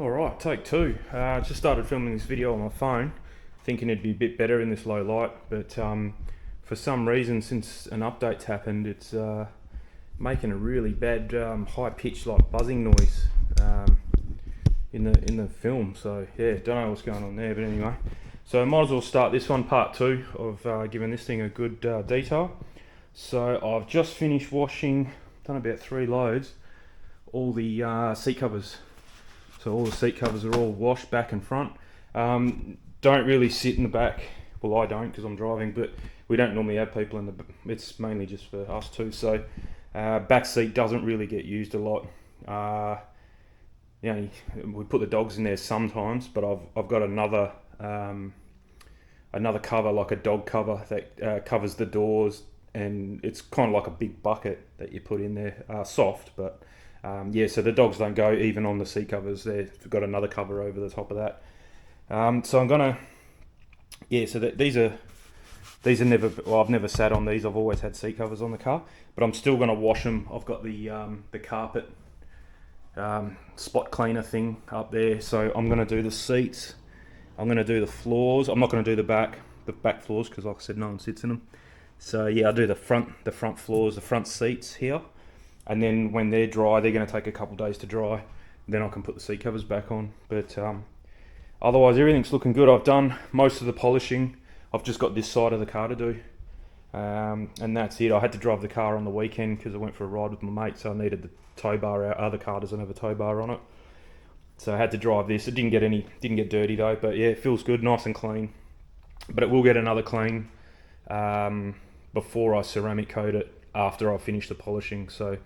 Alright, take two. Just started filming this video on my phone, thinking it'd be a bit better in this low light, but for some reason since an update's happened, it's making a really bad high-pitched like buzzing noise in the film. So yeah, don't know what's going on there, but anyway. So I might as well start this one, part two, of giving this thing a good detail. So I've just finished washing, done about 3 loads, all the seat covers. So all the seat covers are all washed back and front. Don't really sit in the back. Well, I don't because I'm driving, but we don't normally have people in the. It's mainly just for us two. So back seat doesn't really get used a lot. We put the dogs in there sometimes, but I've got another cover, like a dog cover that covers the doors, and it's kind of like a big bucket that you put in there, soft, but. So the dogs don't go even on the seat covers. They've got another cover over the top of that. So I'm gonna, these are never. Well, I've never sat on these. I've always had seat covers on the car, but I'm still gonna wash them. I've got the carpet spot cleaner thing up there, so I'm gonna do the seats. I'm gonna do the floors. I'm not gonna do the back floors because, like I said, no one sits in them. So yeah, I'll do the front floors, the front seats here. And then when they're dry, they're going to take a couple of days to dry. Then I can put the seat covers back on. But otherwise, everything's looking good. I've done most of the polishing. I've just got this side of the car to do. And that's it. I had to drive the car on the weekend because I went for a ride with my mate, so I needed the tow bar out. Other car doesn't have a tow bar on it. So I had to drive this. It didn't get dirty though, but yeah, it feels good, nice and clean. But it will get another clean before I ceramic coat it after I finish the polishing. So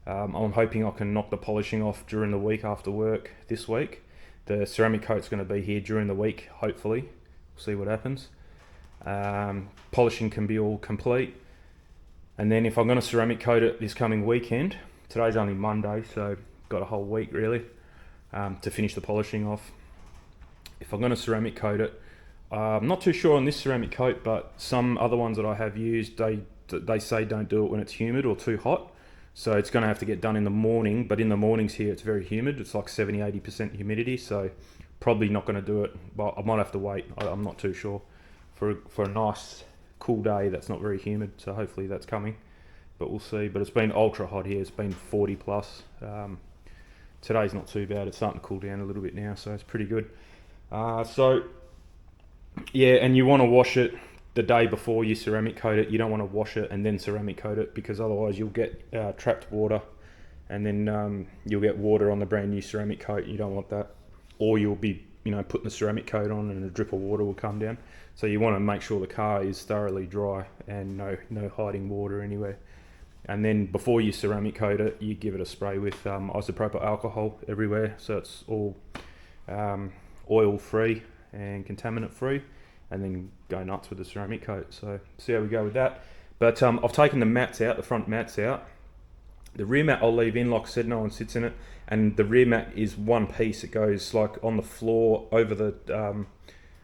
I'm hoping I can knock the polishing off during the week after work this week. The ceramic coat's going to be here during the week, hopefully. We'll see what happens. Polishing can be all complete. And then if I'm going to ceramic coat it this coming weekend, today's only Monday, so got a whole week really to finish the polishing off. If I'm going to ceramic coat it, I'm not too sure on this ceramic coat, but some other ones that I have used, they say don't do it when it's humid or too hot. So it's going to have to get done in the morning, but in the mornings here it's very humid. It's like 70-80% humidity, so probably not going to do it. But I might have to wait. I'm not too sure for a nice cool day that's not very humid. So hopefully that's coming, but we'll see. But it's been ultra hot here. It's been 40 plus. Today's not too bad. It's starting to cool down a little bit now, so it's pretty good. So yeah, and you want to wash it the day before you ceramic coat it. You don't want to wash it and then ceramic coat it, because otherwise you'll get trapped water, and then you'll get water on the brand new ceramic coat. You don't want that, or you'll be putting the ceramic coat on and a drip of water will come down. So you want to make sure the car is thoroughly dry and no hiding water anywhere. And then before you ceramic coat it, you give it a spray with isopropyl alcohol everywhere, so it's all oil free and contaminant free, and then go nuts with the ceramic coat. So see how we go with that. But I've taken the mats out, the front mats out. The rear mat I'll leave in, like I said, no one sits in it. And the rear mat is one piece. It goes like on the floor, over the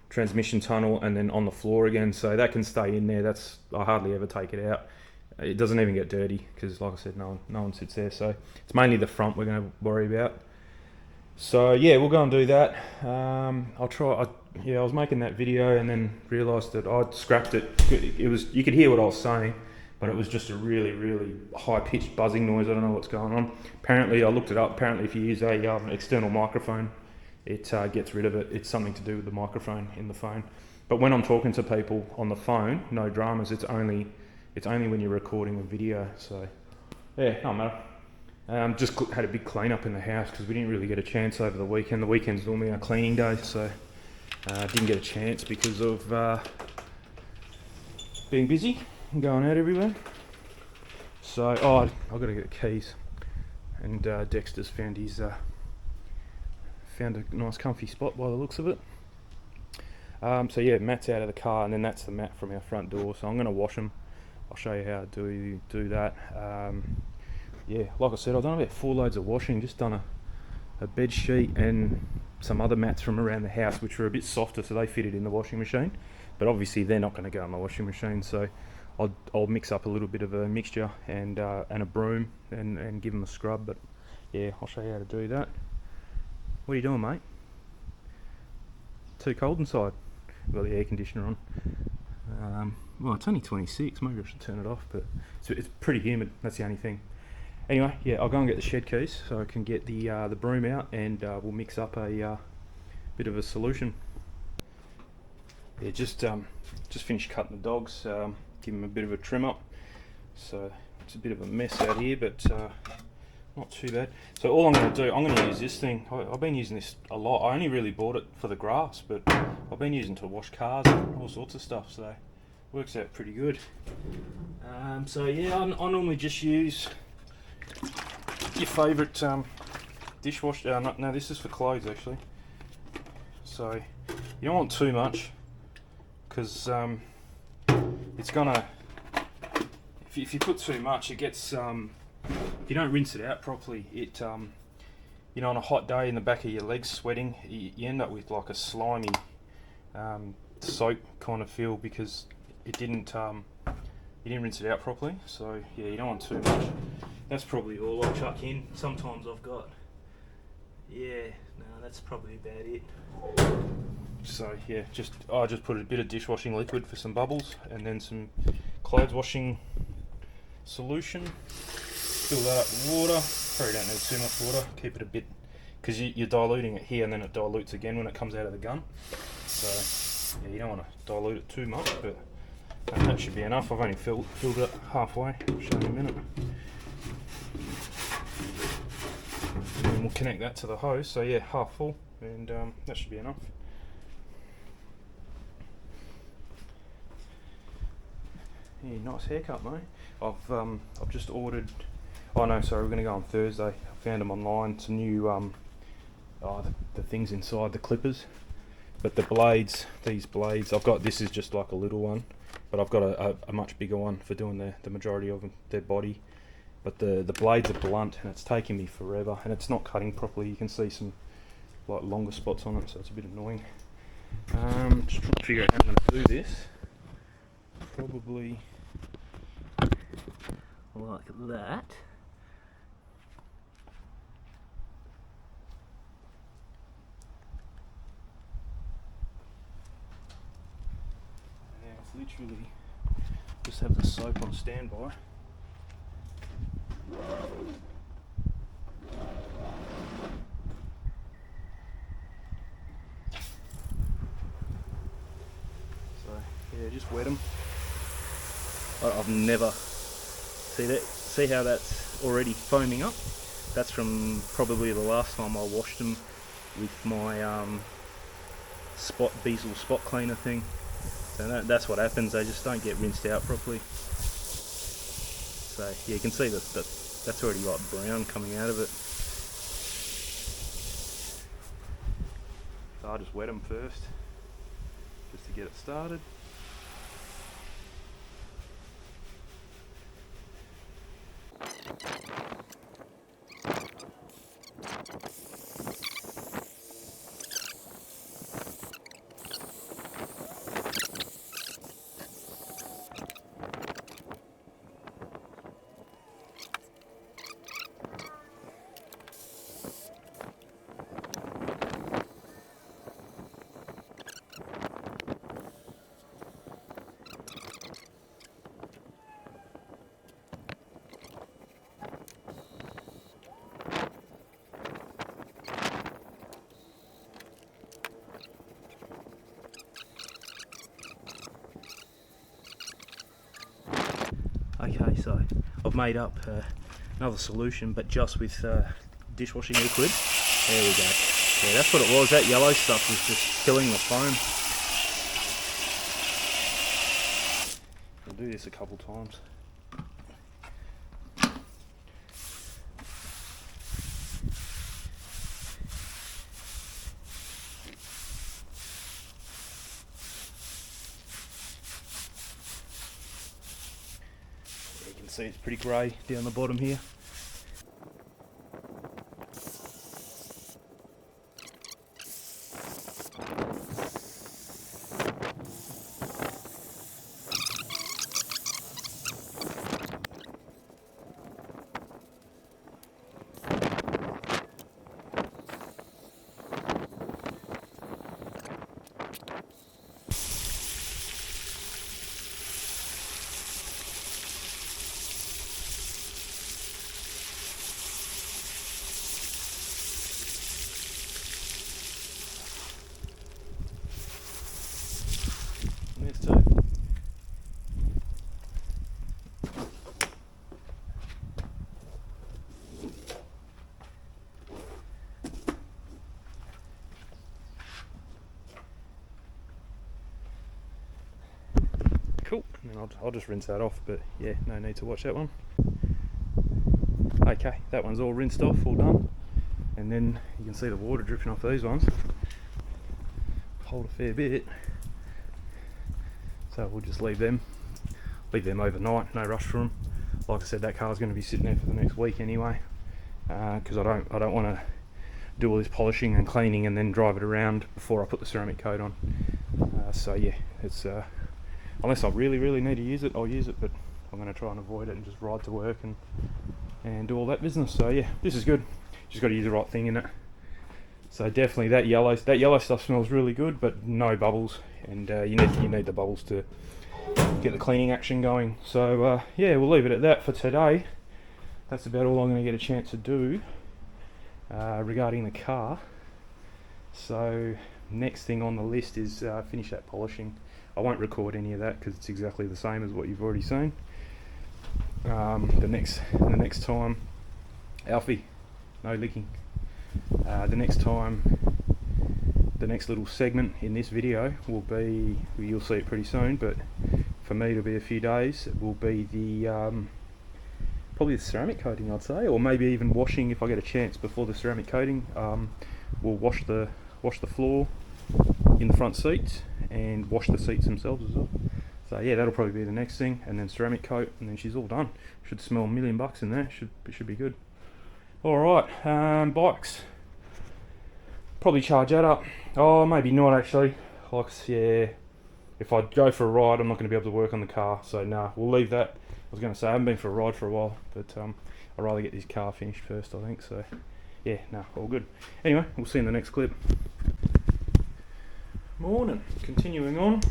transmission tunnel, and then on the floor again. So that can stay in there. I hardly ever take it out. It doesn't even get dirty because, like I said, no one sits there. So it's mainly the front we're going to worry about. So yeah, we'll go and do that. I'll try. I was making that video and then realised that I'd scrapped it. You could hear what I was saying, but it was just a really, really high-pitched buzzing noise. I don't know what's going on. Apparently, I looked it up. Apparently, if you use a external microphone, it gets rid of it. It's something to do with the microphone in the phone. But when I'm talking to people on the phone, no dramas. It's only when you're recording a video. So yeah, no matter. Just had a big clean up in the house because we didn't really get a chance over the weekend. The weekend's normally our cleaning day, so didn't get a chance because of being busy and going out everywhere. So I've got to get the keys, and Dexter's found a nice comfy spot by the looks of it. So yeah, Matt's out of the car, and then that's the mat from our front door. So I'm going to wash them. I'll show you how to do that. Yeah, like I said, I've done about 4 loads of washing. Just done a bed sheet and some other mats from around the house, which were a bit softer, so they fitted in the washing machine. But obviously they're not going to go in the washing machine, so I'll mix up a little bit of a mixture and a broom and give them a scrub. But yeah, I'll show you how to do that. What are you doing, mate? Too cold inside. I've got the air conditioner on. Well, it's only 26. Maybe I should turn it off, but it's pretty humid. That's the only thing. Anyway, yeah, I'll go and get the shed keys so I can get the broom out, and we'll mix up a bit of a solution. Yeah, just finished cutting the dogs. Give them a bit of a trim up. So it's a bit of a mess out here, but not too bad. So all I'm going to do, I'm going to use this thing. I've been using this a lot. I only really bought it for the grass, but I've been using it to wash cars and all sorts of stuff. So it works out pretty good. So yeah, I normally just use your favourite dishwasher. No, this is for clothes actually. So you don't want too much, because it's gonna. If you put too much, it gets. If you don't rinse it out properly, it you know, on a hot day in the back of your legs sweating, you end up with like a slimy soap kind of feel, because you didn't rinse it out properly. So yeah, you don't want too much. That's probably all I'll chuck in. Sometimes I've got, yeah, no, that's probably about it. So yeah, I just put a bit of dishwashing liquid for some bubbles, and then some clothes washing solution. Fill that up with water. Probably don't need too much water. Keep it a bit, because you're diluting it here, and then it dilutes again when it comes out of the gun. So yeah, you don't want to dilute it too much, but that should be enough. I've only filled it halfway. I'll show you in a minute. And then we'll connect that to the hose. So yeah, half full, and that should be enough. Yeah, nice haircut, mate. I've just ordered. Oh no, sorry, we're going to go on Thursday. I found them online. It's a new the things inside the clippers, but the blades. These blades. I've got, this is just like a little one, but I've got a much bigger one for doing the majority of them, their body. But the blades are blunt, and it's taking me forever, and it's not cutting properly. You can see some like longer spots on it, so it's a bit annoying. Just trying to figure out how I'm going to do this. Probably like that. Yeah, it's literally just have the soap on standby. So yeah, just wet them. I've never see how that's already foaming up. That's from probably the last time I washed them with my Beazle spot cleaner thing. So that's what happens. They just don't get rinsed out properly. So yeah, you can see that that's already like brown coming out of it. So I'll just wet them first, just to get it started. Okay, so I've made up another solution, but just with dishwashing liquid. There we go. Yeah, that's what it was. That yellow stuff was just killing the foam. I'll do this a couple times. See, it's pretty grey down the bottom here. I'll just rinse that off, but yeah, no need to watch that one. Okay, that one's all rinsed off, all done. And then you can see the water dripping off these ones. Hold a fair bit. So we'll just leave them overnight, no rush for them. Like I said, that car's going to be sitting there for the next week anyway, because I don't want to do all this polishing and cleaning and then drive it around before I put the ceramic coat on. So yeah, it's unless I really need to use it, I'll use it, but I'm going to try and avoid it and just ride to work and do all that business. So yeah, this is good. Just got to use the right thing in it. So definitely that yellow stuff smells really good, but no bubbles, and you need the bubbles to get the cleaning action going. So yeah, we'll leave it at that for today. That's about all I'm going to get a chance to do regarding the car. So next thing on the list is finish that polishing. I won't record any of that because it's exactly the same as what you've already seen. The next time, Alfie, no licking. The next little segment in this video will be, you'll see it pretty soon, but for me it'll be a few days. It will be the probably the ceramic coating, I'd say, or maybe even washing if I get a chance before the ceramic coating. We'll wash the floor in the front seats and wash the seats themselves as well. So yeah, that'll probably be the next thing, and then ceramic coat, and then she's all done. Should smell $1 million in there. Should be good. All right, bikes. Probably charge that up. Oh, maybe not actually. Like, yeah, if I go for a ride, I'm not going to be able to work on the car. So nah, we'll leave that. I was going to say I haven't been for a ride for a while, but I'd rather get this car finished first, I think. So yeah, nah, all good. Anyway, we'll see you in the next clip. Morning. Continuing on.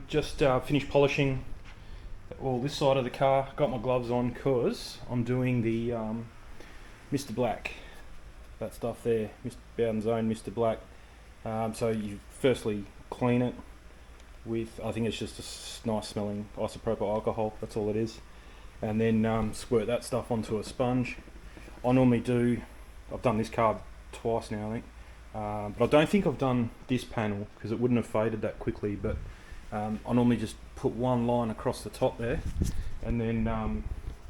Just finished polishing all this side of the car. Got my gloves on because I'm doing the Mr. Black. That stuff there, Mr. Bowden's own Mr. Black. So you firstly clean it with, I think it's just a nice smelling isopropyl alcohol, that's all it is. And then squirt that stuff onto a sponge. I normally do, I've done this car twice now I think, but I don't think I've done this panel because it wouldn't have faded that quickly, but I normally just put one line across the top there and then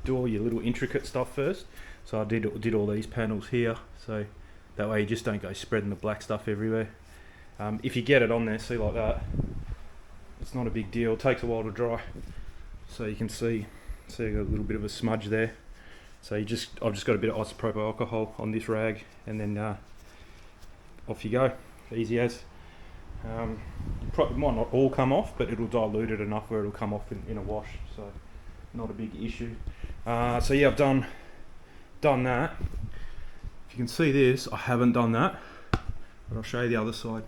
do all your little intricate stuff first. So I did all these panels here, so that way you just don't go spreading the black stuff everywhere. If you get it on there, see like that, it's not a big deal. It takes a while to dry, so you can see I got a little bit of a smudge there. So I've just got a bit of isopropyl alcohol on this rag, and then off you go, easy as. It might not all come off, but it'll dilute it enough where it'll come off in a wash, so not a big issue. So yeah, I've done that. If you can see this, I haven't done that, but I'll show you the other side.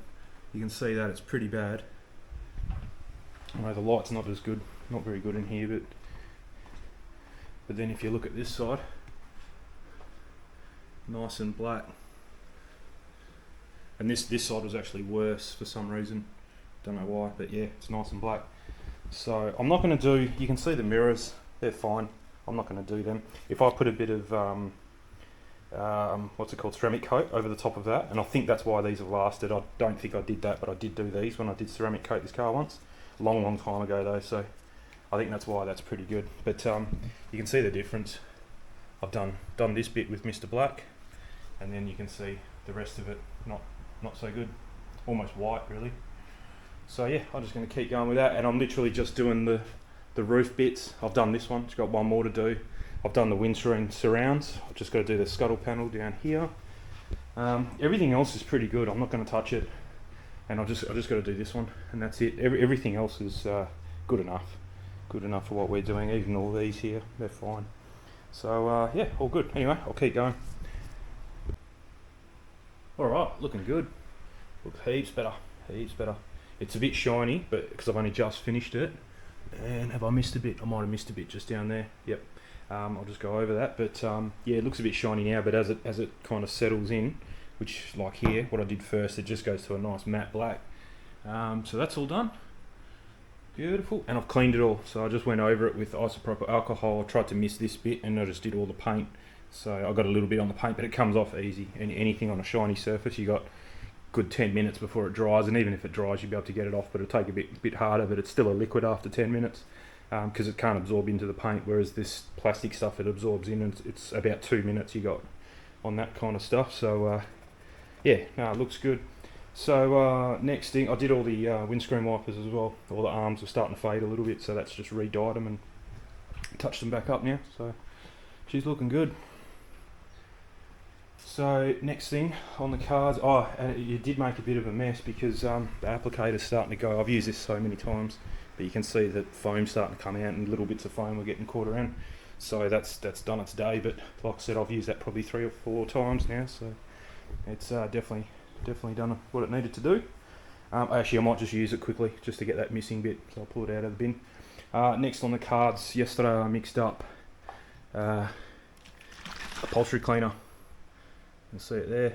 You can see that it's pretty bad. I know the light's not as good, not very good in here, but then if you look at this side, nice and black. And this side was actually worse for some reason, don't know why, but yeah, it's nice and black. So I'm not going to do, you can see the mirrors, they're fine, I'm not going to do them. If I put a bit of what's it called, ceramic coat over the top of that, and I think that's why these have lasted. I don't think I did that, but I did do these when I did ceramic coat this car once, long time ago though, so I think that's why that's pretty good. But you can see the difference. I've done this bit with Mr. Black, and then you can see the rest of it not so good, almost white really. So yeah, I'm just going to keep going with that, and I'm literally just doing the roof bits. I've done this one, just got one more to do. I've done the windscreen surrounds. I've just got to do the scuttle panel down here. Everything else is pretty good. I'm not going to touch it, and I've just got to do this one, and that's it. Everything else is good enough for what we're doing. Even all these here, they're fine. So yeah, all good. Anyway, I'll keep going. All right, looking good. Looks heaps better. It's a bit shiny, but because I've only just finished it. And have I missed a bit? I might have missed a bit just down there. Yep. I'll just go over that, but yeah, it looks a bit shiny now, but as it kind of settles in, which like here, what I did first, it just goes to a nice matte black. So that's all done. Beautiful. And I've cleaned it all, so I just went over it with isopropyl alcohol. I tried to miss this bit, and I just did all the paint. So I got a little bit on the paint, but it comes off easy. And anything on a shiny surface, you got good 10 minutes before it dries, and even if it dries you'll be able to get it off, but it'll take a bit harder, but it's still a liquid after 10 minutes because it can't absorb into the paint, whereas this plastic stuff it absorbs in, and it's about 2 minutes you got on that kind of stuff. So yeah, no, it looks good. So next thing, I did all the windscreen wipers as well. All the arms are starting to fade a little bit, so that's just re-dyed them and touched them back up now, so she's looking good. So next thing on the cards, and you did make a bit of a mess because the applicator's starting to go. I've used this so many times, but you can see that foam's starting to come out and little bits of foam are getting caught around. So that's done its day, but like I said, I've used that probably 3 or 4 times now, so it's definitely done what it needed to do. Actually, I might just use it quickly just to get that missing bit, so I'll pull it out of the bin. Next on the cards, yesterday I mixed up upholstery cleaner. You can see it there.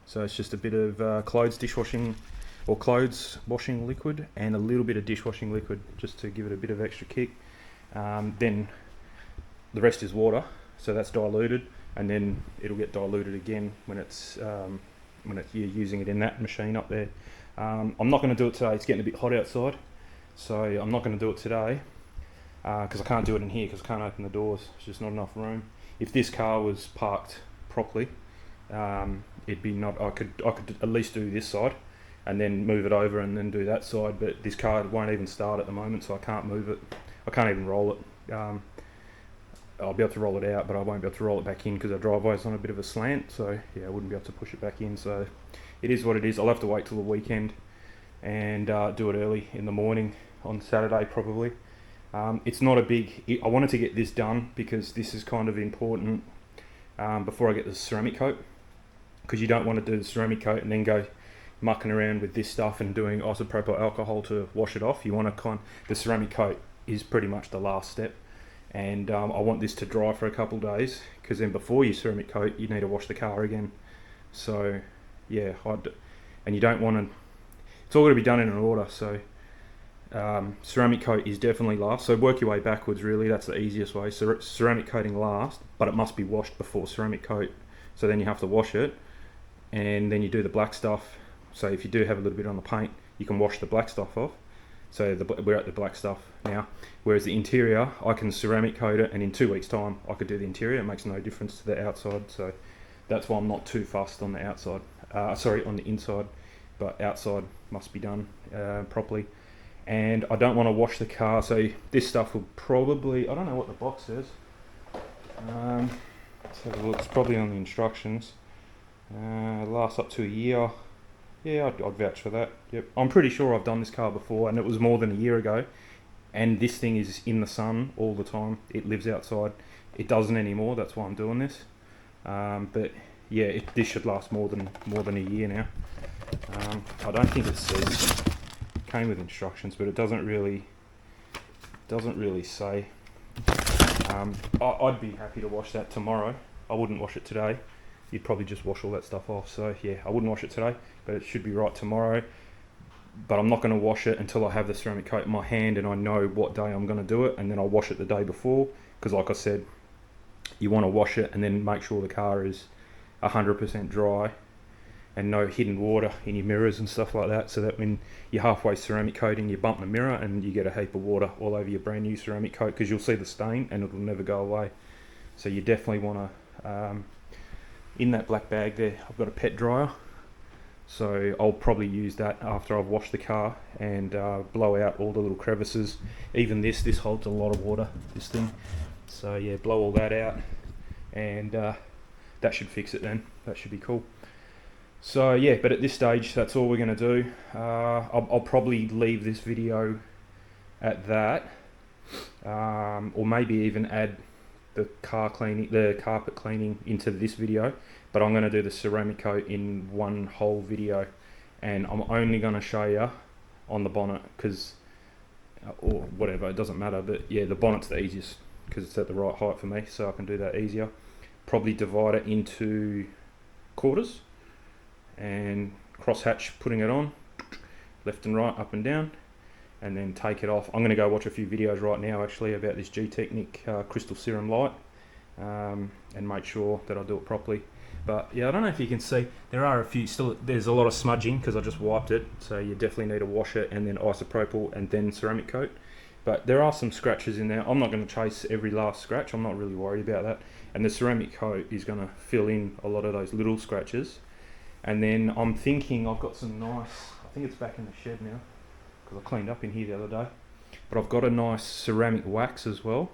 So it's just a bit of clothes washing liquid and a little bit of dishwashing liquid just to give it a bit of extra kick. Then the rest is water, so that's diluted, and then it'll get diluted again when you're using it in that machine up there. I'm not going to do it today. It's getting a bit hot outside, so I'm not going to do it today because I can't do it in here because I can't open the doors. There's just not enough room. If this car was parked properly, it'd be not. I could at least do this side and then move it over and then do that side. But this car won't even start at the moment, so I can't move it. I can't even roll it. I'll be able to roll it out, but I won't be able to roll it back in because our driveway's on a bit of a slant, so yeah, I wouldn't be able to push it back in. So it is what it is. I'll have to wait till the weekend and do it early in the morning on Saturday probably. It's not a big, I wanted to get this done because this is kind of important before I get the ceramic coat, because you don't want to do the ceramic coat and then go mucking around with this stuff and doing isopropyl alcohol to wash it off. You want to the ceramic coat is pretty much the last step. And I want this to dry for a couple days, because then before you ceramic coat you need to wash the car again. So yeah, and you don't want to, it's all got to be done in an order. So ceramic coat is definitely last, so work your way backwards really, that's the easiest way. So ceramic coating last, but it must be washed before ceramic coat, so then you have to wash it and then you do the black stuff. So if you do have a little bit on the paint, you can wash the black stuff off. So we're at the black stuff now, whereas the interior I can ceramic coat it, and in 2 weeks time I could do the interior. It makes no difference to the outside, so that's why I'm not too fussed on the outside, on the inside, but outside must be done properly. And I don't want to wash the car, so this stuff will probably, I don't know what the box says, let's have a look. It's probably on the instructions. Lasts up to a year. Yeah, I'd vouch for that. Yep, I'm pretty sure I've done this car before, and it was more than a year ago. And this thing is in the sun all the time. It lives outside. It doesn't anymore. That's why I'm doing this. But yeah, this should last more than a year now. I don't think it says. It came with instructions, but it doesn't really say. I'd be happy to wash that tomorrow. I wouldn't wash it today. You'd probably just wash all that stuff off. So yeah, I wouldn't wash it today, but it should be right tomorrow. But I'm not going to wash it until I have the ceramic coat in my hand and I know what day I'm going to do it, and then I'll wash it the day before, because like I said, you want to wash it and then make sure the car is 100% dry and no hidden water in your mirrors and stuff like that, so that when you're halfway ceramic coating you bump the mirror and you get a heap of water all over your brand new ceramic coat, because you'll see the stain and it'll never go away. So you definitely want to in that black bag there I've got a pet dryer, so I'll probably use that after I've washed the car and blow out all the little crevices. Even this holds a lot of water, this thing, so yeah, blow all that out and that should fix it then. That should be cool. So yeah, but at this stage that's all we're going to do. I'll probably leave this video at that, or maybe even add the carpet cleaning into this video, but I'm going to do the ceramic coat in one whole video, and I'm only going to show you on the bonnet, because or whatever, it doesn't matter, but yeah, the bonnet's the easiest because it's at the right height for me, so I can do that easier. Probably divide it into quarters and cross hatch putting it on, left and right, up and down, and then take it off. I'm going to go watch a few videos right now actually about this G-Technic crystal serum light, and make sure that I do it properly. But yeah, I don't know if you can see, there are a few still, there's a lot of smudging because I just wiped it, so you definitely need to wash it and then isopropyl and then ceramic coat. But there are some scratches in there. I'm not going to chase every last scratch, I'm not really worried about that. And the ceramic coat is going to fill in a lot of those little scratches. And then I'm thinking I've got some nice, I think it's back in the shed now, because I cleaned up in here the other day. But I've got a nice ceramic wax as well.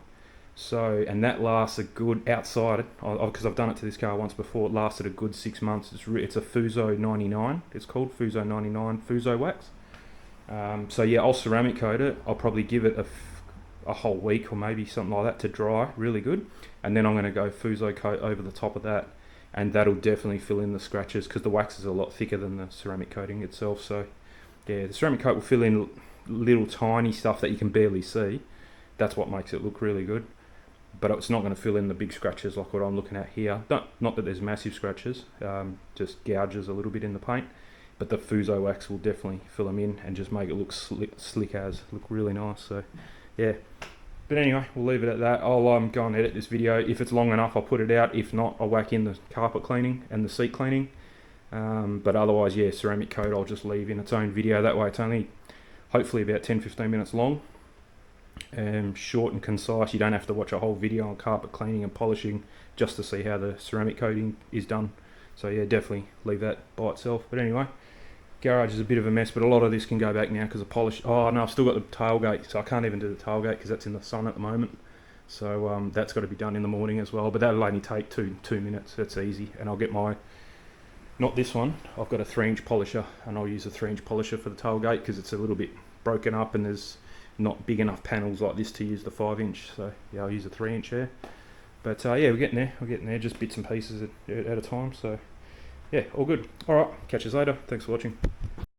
So, and that lasts a good, outside, because I've done it to this car once before, it lasted a good 6 months. It's a Fuso 99, it's called Fuso 99 Fuso wax. So yeah, I'll ceramic coat it. I'll probably give it a whole week or maybe something like that to dry really good. And then I'm going to go Fuso coat over the top of that. And that'll definitely fill in the scratches because the wax is a lot thicker than the ceramic coating itself. So yeah, the ceramic coat will fill in little tiny stuff that you can barely see. That's what makes it look really good. But it's not going to fill in the big scratches like what I'm looking at here. Not that there's massive scratches, just gouges a little bit in the paint. But the Fuso wax will definitely fill them in and just make it look slick as, look really nice. So yeah. But anyway, we'll leave it at that. I'll go and edit this video. If it's long enough, I'll put it out. If not, I'll whack in the carpet cleaning and the seat cleaning. But otherwise, yeah, ceramic coat I'll just leave in its own video. That way it's only hopefully about 10-15 minutes long. Short and concise. You don't have to watch a whole video on carpet cleaning and polishing just to see how the ceramic coating is done. So yeah, definitely leave that by itself. But anyway, garage is a bit of a mess, but a lot of this can go back now because of polish. Oh no, I've still got the tailgate, so I can't even do the tailgate because that's in the sun at the moment. So that's got to be done in the morning as well, but that'll only take two minutes. That's easy. And I'll get my, not this one, I've got a 3-inch polisher, and I'll use a 3-inch polisher for the tailgate because it's a little bit broken up and there's not big enough panels like this to use the 5-inch. So yeah, I'll use a 3-inch here. But yeah, we're getting there, just bits and pieces at a time. So yeah, all good. All right, catch you later. Thanks for watching.